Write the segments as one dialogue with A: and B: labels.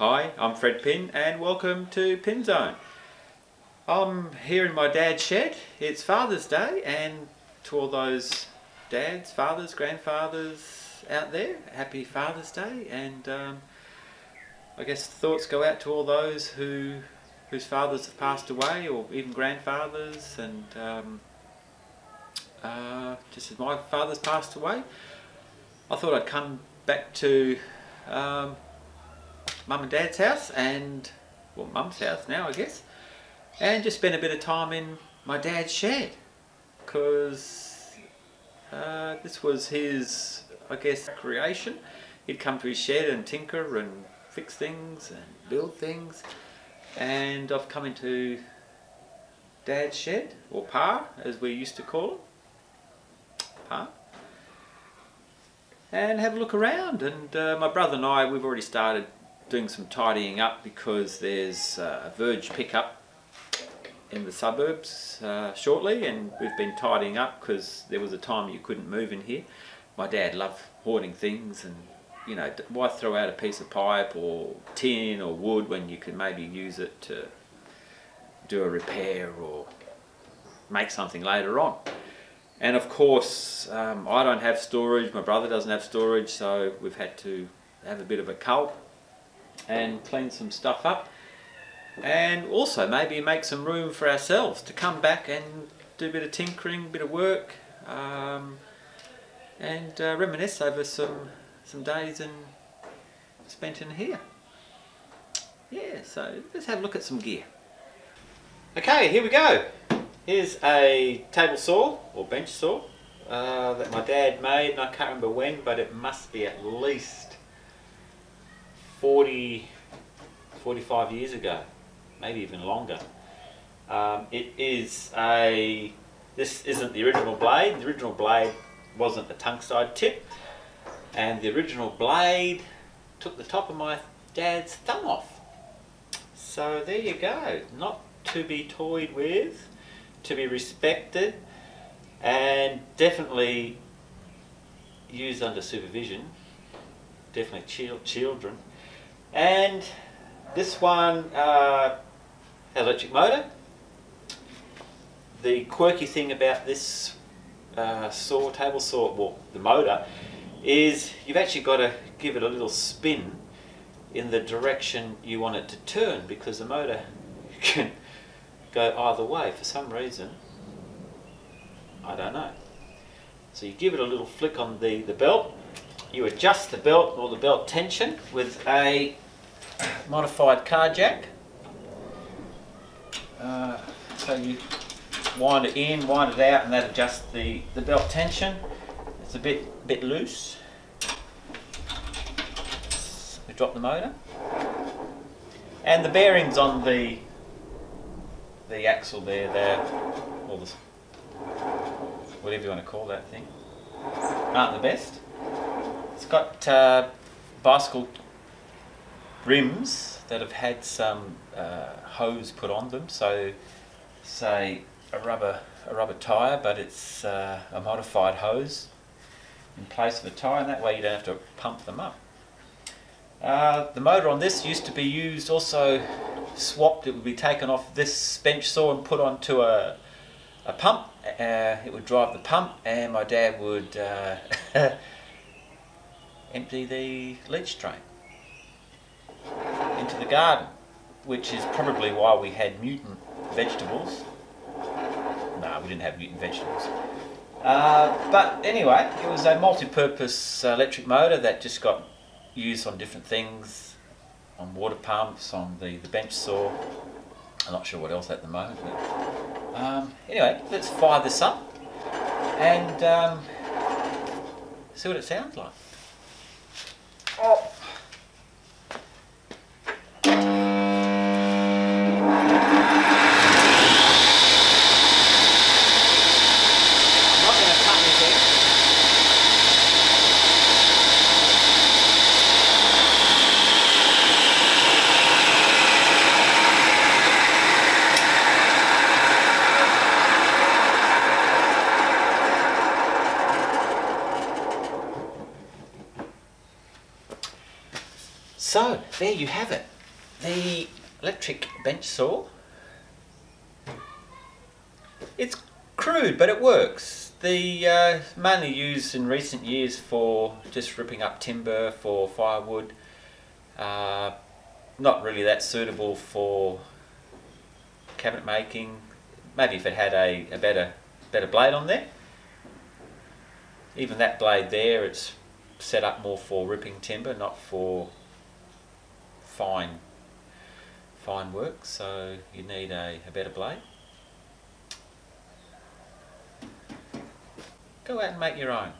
A: Hi, I'm Fred Pin and welcome to Pin Zone. I'm here in my dad's shed. It's Father's Day, and to all those dads, fathers, grandfathers out there, happy Father's Day. And I guess thoughts go out to all those whose fathers have passed away, or even grandfathers. And just as my father's passed away, I thought I'd come back to Mum and Dad's house, and well, Mum's house now I guess, and just spend a bit of time in my dad's shed, because this was his, I guess, creation. He'd come to his shed and tinker and fix things and build things, and I've come into Dad's shed, or Pa as we used to call him, Pa, and have a look around. And my brother and I, we've already started doing some tidying up, because there's a Verge pickup in the suburbs shortly, and we've been tidying up because there was a time you couldn't move in here. My dad loved hoarding things, and you know, why throw out a piece of pipe or tin or wood when you could maybe use it to do a repair or make something later on. And of course, I don't have storage, my brother doesn't have storage, so we've had to have a bit of a cull and clean some stuff up, and also maybe make some room for ourselves to come back and do a bit of tinkering, a bit of work, and reminisce over some days spent in here. Yeah, so let's have a look at some gear. Okay, here we go. Here's a table saw, or bench saw, that my dad made, and I can't remember when, but it must be at least 45 years ago, maybe even longer. This isn't the original blade. The original blade wasn't a tungside tip, and the original blade took the top of my dad's thumb off. So there you go, not to be toyed with, to be respected, and definitely used under supervision, definitely children. And this one has an electric motor. The quirky thing about this table saw, well, the motor, is you've actually got to give it a little spin in the direction you want it to turn, because the motor can go either way for some reason. I don't know. So you give it a little flick on the belt. You adjust the belt, or the belt tension, with a modified car jack. So you wind it in, wind it out, and that adjusts the belt tension. It's a bit loose. We drop the motor, and the bearings on the axle there, or the, whatever you want to call that thing, aren't the best. It's got bicycle rims that have had some hose put on them, so say a rubber tyre, but it's a modified hose in place of a tyre, and that way you don't have to pump them up. The motor on this used to be used, also swapped. It would be taken off this bench saw and put onto a pump. It would drive the pump, and my dad would empty the leach drain into the garden, which is probably why we had mutant vegetables. No, we didn't have mutant vegetables. But anyway, it was a multi-purpose electric motor that just got used on different things, on water pumps, on the bench saw. I'm not sure what else at the moment. But, anyway, let's fire this up and see what it sounds like. Oh. So there you have it. The electric bench saw, it's crude but it works. The mainly used in recent years for just ripping up timber for firewood. Not really that suitable for cabinet making. Maybe if it had a better blade on there. Even that blade there, it's set up more for ripping timber, not for fine work, so you need a better blade. Go out and make your own.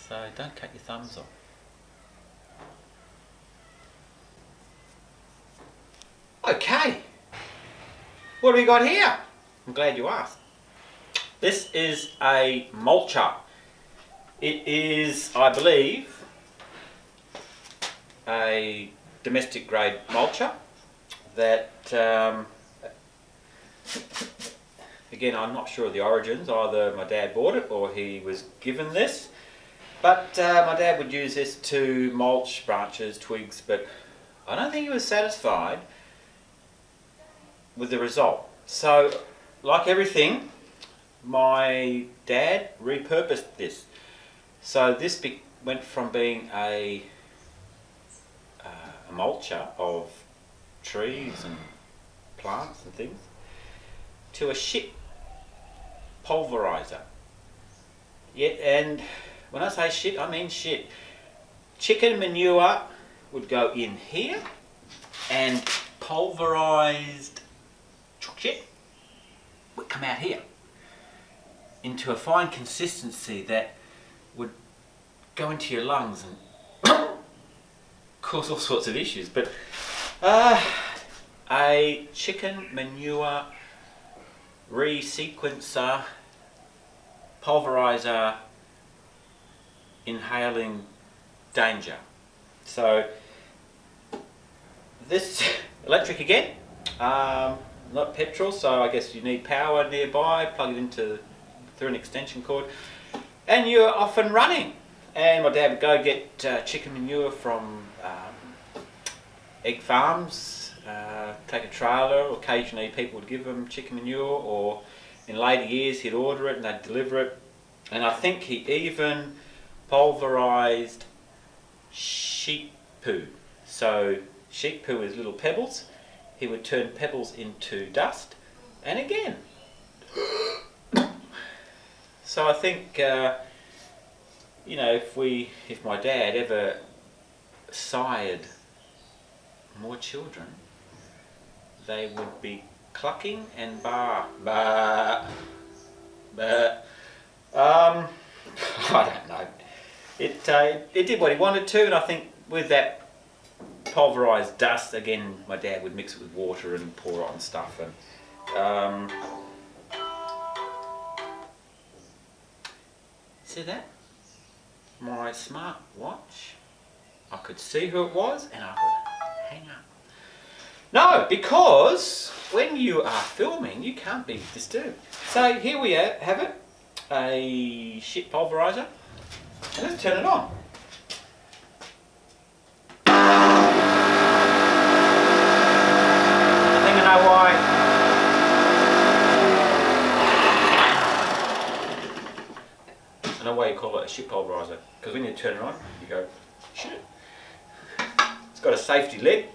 A: So don't cut your thumbs off. Okay, what have we got here? I'm glad you asked. This is a mulcher. It is, I believe, a domestic grade mulcher that, again, I'm not sure of the origins. Either my dad bought it or he was given this. But my dad would use this to mulch branches, twigs, but I don't think he was satisfied with the result. So, like everything, my dad repurposed this. So this went from being a mulcher of trees and plants and things to a shit pulverizer. Yeah, and when I say shit, I mean shit. Chicken manure would go in here, and pulverized shit would come out here into a fine consistency that would go into your lungs and cause all sorts of issues. But a chicken manure resequencer, pulverizer, inhaling danger. So this electric again, not petrol, so I guess you need power nearby. Plug it into through an extension cord and you're off and running. And my dad would go get chicken manure from egg farms, take a trailer. Occasionally people would give him chicken manure, or in later years he'd order it and they'd deliver it. And I think he even pulverized sheep poo. So sheep poo is little pebbles. He would turn pebbles into dust, and again. So I think, you know, if my dad ever sired more children, they would be clucking and I don't know. It did what he wanted to, and I think with that pulverized dust, again, my dad would mix it with water and pour it on stuff. And see that? My smart watch. I could see who it was and I could hang up. No, because when you are filming, you can't be disturbed. So here we have it, a shit pulverizer. And let's turn it on. I think I know why. I know why you call it a shit pulverizer. Because when you turn it on, you go, shit. It's got a safety lid.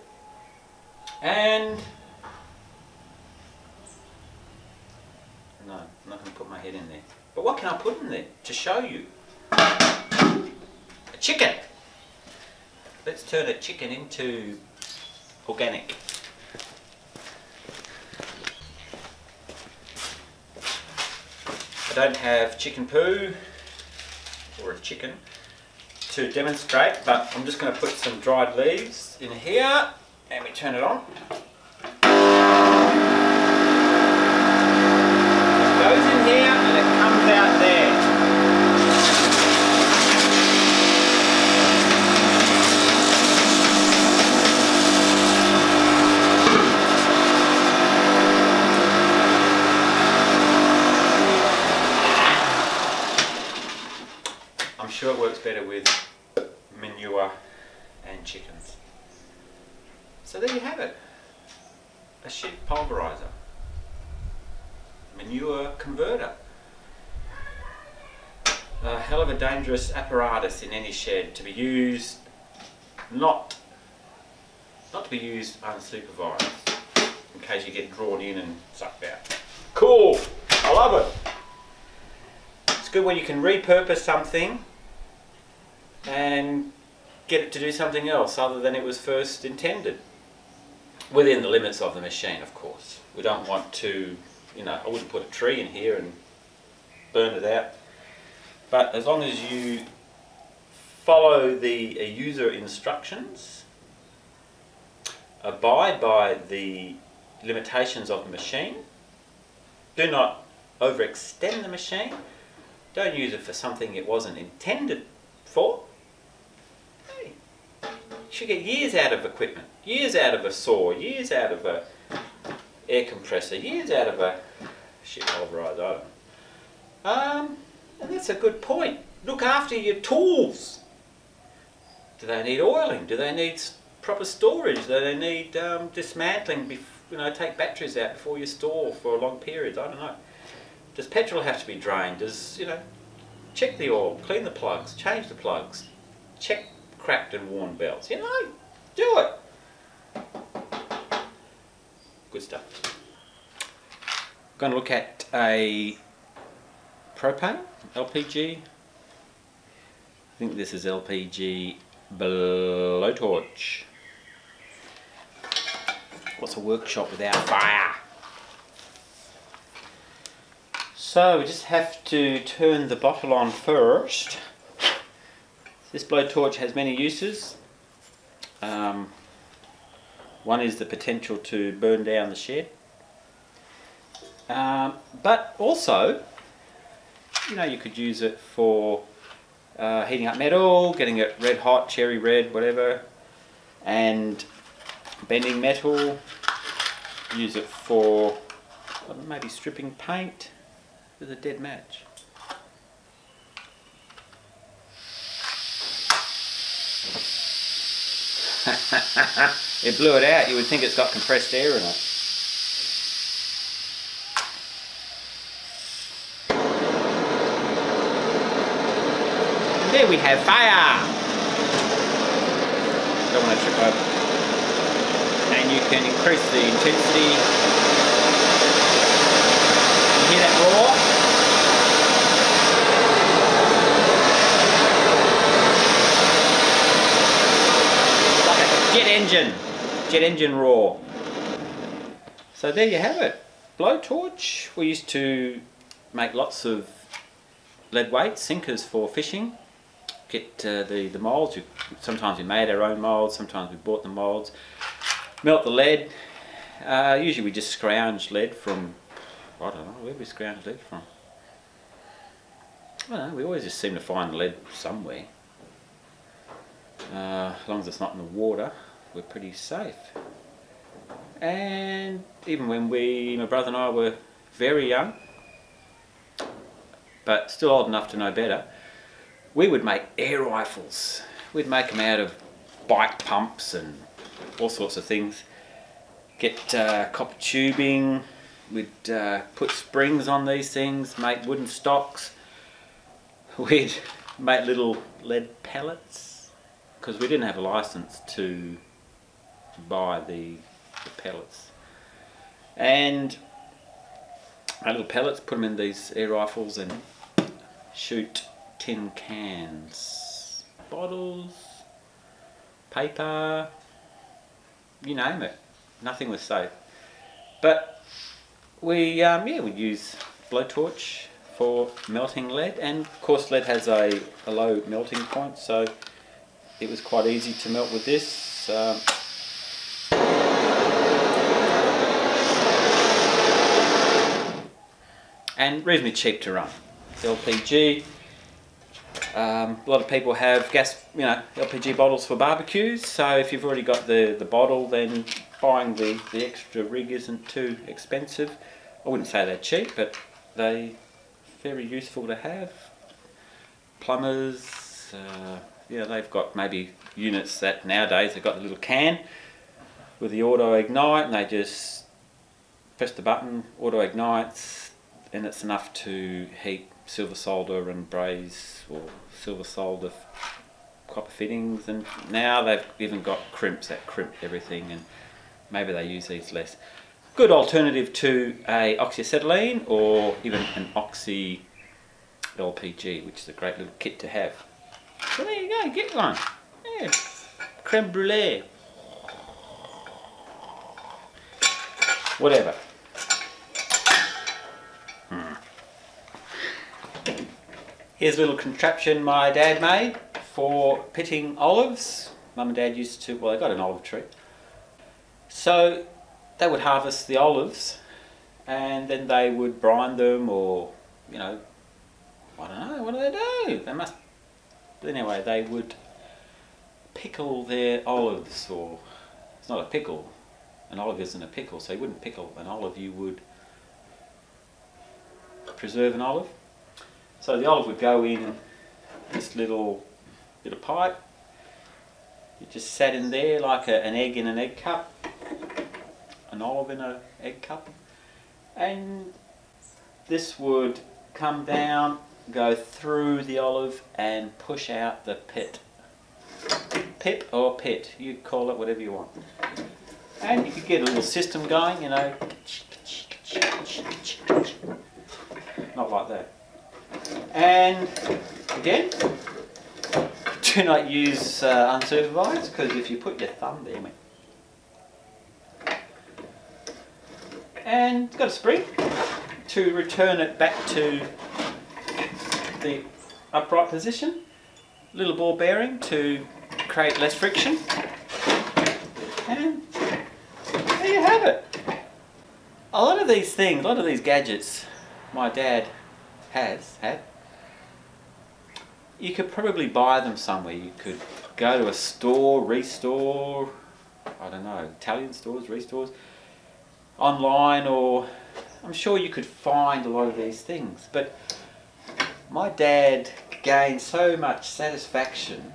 A: And no, I'm not going to put my head in there. But what can I put in there to show you? A chicken. Let's turn a chicken into organic. I don't have chicken poo or a chicken to demonstrate, but I'm just going to put some dried leaves in here and we turn it on. It goes in here and it comes out there. I'm sure it works better with manure and chickens. So there you have it. A shit pulverizer. Manure converter. A hell of a dangerous apparatus in any shed to be used, not to be used unsupervised, in case you get drawn in and sucked out. Cool! I love it! It's good when you can repurpose something and get it to do something else other than it was first intended. Within the limits of the machine, of course. We don't want to, you know, I wouldn't put a tree in here and burn it out. But as long as you follow the user instructions, abide by the limitations of the machine, do not overextend the machine, don't use it for something it wasn't intended for, hey, you should get years out of equipment, years out of a saw, years out of a air compressor, years out of a shit pulverizer, I don't know. And that's a good point. Look after your tools. Do they need oiling? Do they need proper storage? Do they need dismantling? You know, take batteries out before you store for long periods. I don't know. Does petrol have to be drained? Does, you know, check the oil, clean the plugs, change the plugs, check cracked and worn belts. You know, do it. Good stuff. I'm going to look at a propane, LPG. I think this is LPG Blowtorch. What's a workshop without fire? So we just have to turn the bottle on first. This blowtorch has many uses. One is the potential to burn down the shed. But also, you know, you could use it for heating up metal, getting it red hot, cherry red, whatever, and bending metal. Use it for maybe stripping paint with a dead match. It blew it out. You would think it's got compressed air in it. There we have fire! Don't want to trip over. And you can increase the intensity. You hear that roar? Like a jet engine roar. So there you have it. Blowtorch. We used to make lots of lead weight sinkers for fishing. Get the moulds. Sometimes we made our own moulds, sometimes we bought the moulds. Melt the lead. Usually we just scrounge lead from, I don't know, where we scrounge lead from. I don't know, we always just seem to find lead somewhere. As long as it's not in the water, we're pretty safe. And even when my brother and I were very young, but still old enough to know better, we would make air rifles. We'd make them out of bike pumps and all sorts of things. Get copper tubing, we'd put springs on these things, make wooden stocks. We'd make little lead pellets, because we didn't have a license to buy the pellets. And our little pellets, put them in these air rifles and shoot tin cans, bottles, paper, you name it. Nothing was safe. But we'd use blowtorch for melting lead, and of course lead has a low melting point, so it was quite easy to melt with this. And reasonably cheap to run. LPG. A lot of people have gas, LPG bottles for barbecues, so if you've already got the bottle, then buying the extra rig isn't too expensive. I wouldn't say they're cheap, but they're very useful to have. Plumbers, they've got maybe units that nowadays they've got the little can. with the auto ignite, and they just press the button, auto ignites, and it's enough to heat silver solder and braze or silver solder copper fittings. And now they've even got crimps that crimp everything, and maybe they use these less. Good alternative to a oxyacetylene or even an oxy LPG, which is a great little kit to have. So there you go, get one. Yeah. Creme brulee. Whatever. Here's a little contraption my dad made for pitting olives. Mum and Dad used to, well, they got an olive tree. So they would harvest the olives and then they would brine them, or, you know, I don't know, what do they do? They must, anyway, they would pickle their olives, or, it's not a pickle, an olive isn't a pickle, so you wouldn't pickle an olive, you would preserve an olive. So the olive would go in this little bit of pipe. It just sat in there like an egg in an egg cup, an olive in an egg cup, and this would come down, go through the olive and push out the pit. Pip or pit, you call it whatever you want. And you could get a little system going, you know, not like that. And again, do not use unsupervised, because if you put your thumb there, mate. And it's got a spring to return it back to the upright position. Little ball bearing to create less friction. And there you have it. A lot of these things, a lot of these gadgets my dad has had, you could probably buy them somewhere. You could go to a store, restore, I don't know, Italian stores, restores, online, or I'm sure you could find a lot of these things. But my dad gained so much satisfaction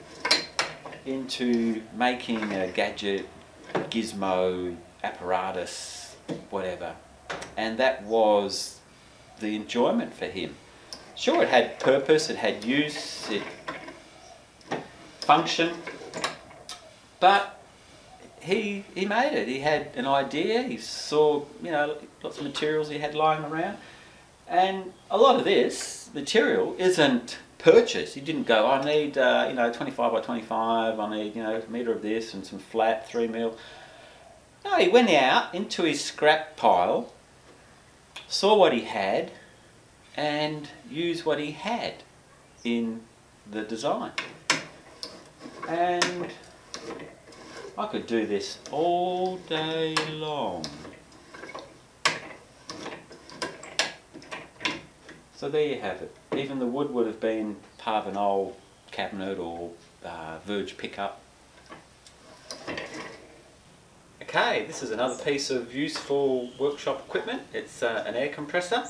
A: into making a gadget, gizmo, apparatus, whatever, and that was the enjoyment for him. Sure, it had purpose, it had use, it functioned, but he made it. He had an idea, he saw, you know, lots of materials he had lying around, and a lot of this material isn't purchased. He didn't go, I need, you know, 25 by 25, I need, you know, a metre of this and some flat 3mm. No, he went out into his scrap pile, saw what he had, and use what he had in the design. And I could do this all day long. So there you have it. Even the wood would have been part of an old cabinet or verge pickup. Okay, this is another piece of useful workshop equipment. It's an air compressor.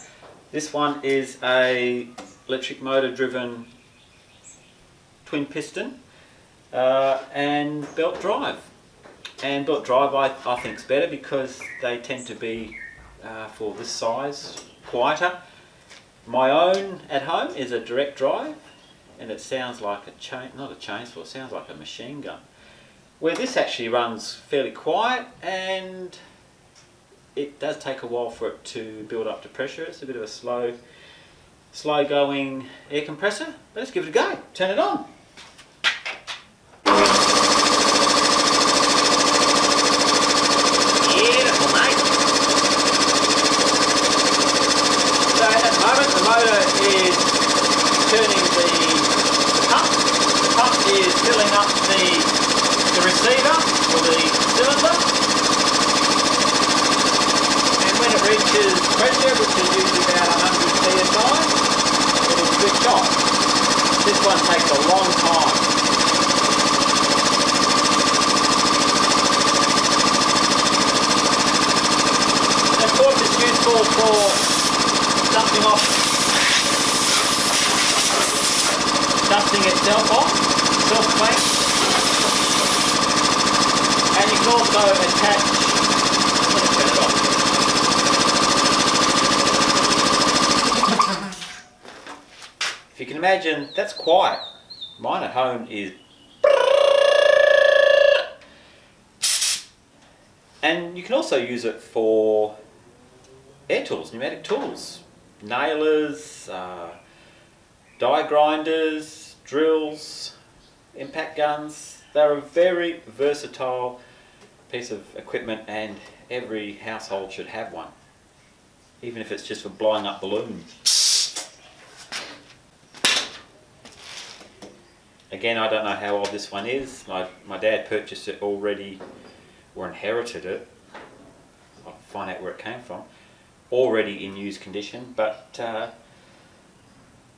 A: This one is a electric motor driven twin piston and belt drive. And belt drive I think is better because they tend to be, for this size, quieter. My own at home is a direct drive, and it sounds like not a chainsaw, it sounds like a machine gun. Where this actually runs fairly quiet, and it does take a while for it to build up to pressure. It's a bit of a slow going air compressor, but let's give it a go. Turn it on. Beautiful, mate. So at the moment the motor is turning the pump. The pump is filling up the receiver or the cylinder. When it reaches pressure, which is usually about 100 psi, it'll switch off. This one takes a long time. And of course it's useful for dusting itself off, self-clean. And you can also attach, turn it off. If you can imagine, that's quiet. Mine at home is, and you can also use it for air tools, pneumatic tools, nailers, die grinders, drills, impact guns. They're a very versatile piece of equipment and every household should have one, even if it's just for blowing up balloons. Again, I don't know how old this one is. My dad purchased it already, or inherited it. I'll find out where it came from. Already in used condition, but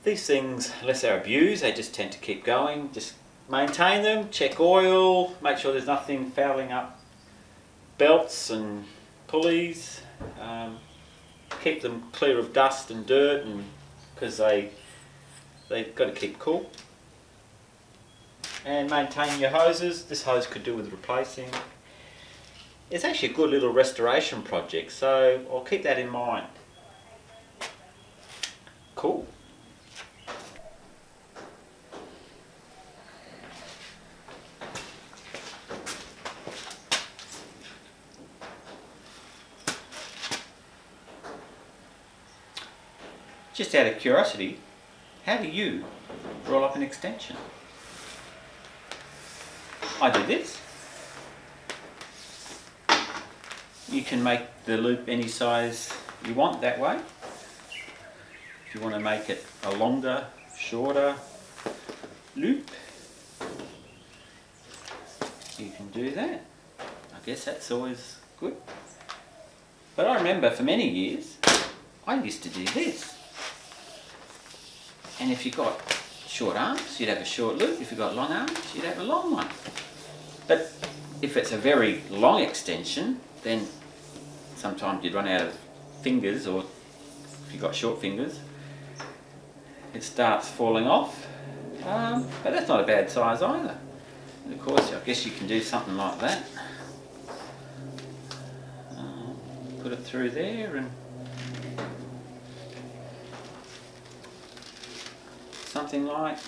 A: these things, unless they're abused, they just tend to keep going. Just maintain them, check oil, make sure there's nothing fouling up belts and pulleys. Keep them clear of dust and dirt, and because they've got to keep cool. And maintain your hoses. This hose could do with replacing. It's actually a good little restoration project, so I'll keep that in mind. Cool. Just out of curiosity, how do you roll up an extension? I do this. You can make the loop any size you want that way. If you want to make it a longer, shorter loop, you can do that. I guess that's always good. But I remember for many years, I used to do this. And if you've got short arms, you'd have a short loop. If you've got long arms, you'd have a long one. But if it's a very long extension, then sometimes you'd run out of fingers, or if you've got short fingers, it starts falling off. But that's not a bad size either. And of course, I guess you can do something like that. Put it through there and something like,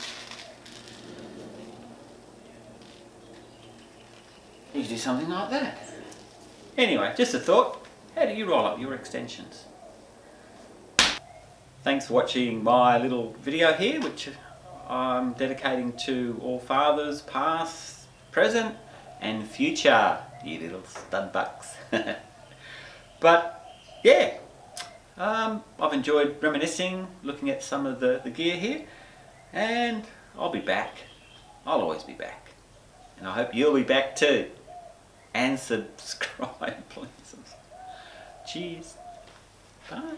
A: you can do something like that. Anyway, just a thought, how do you roll up your extensions? Thanks for watching my little video here, which I'm dedicating to all fathers, past, present and future, you little stud bucks. But yeah, I've enjoyed reminiscing, looking at some of the gear here, and I'll be back. I'll always be back. And I hope you'll be back too. And subscribe, please. Cheers. Bye.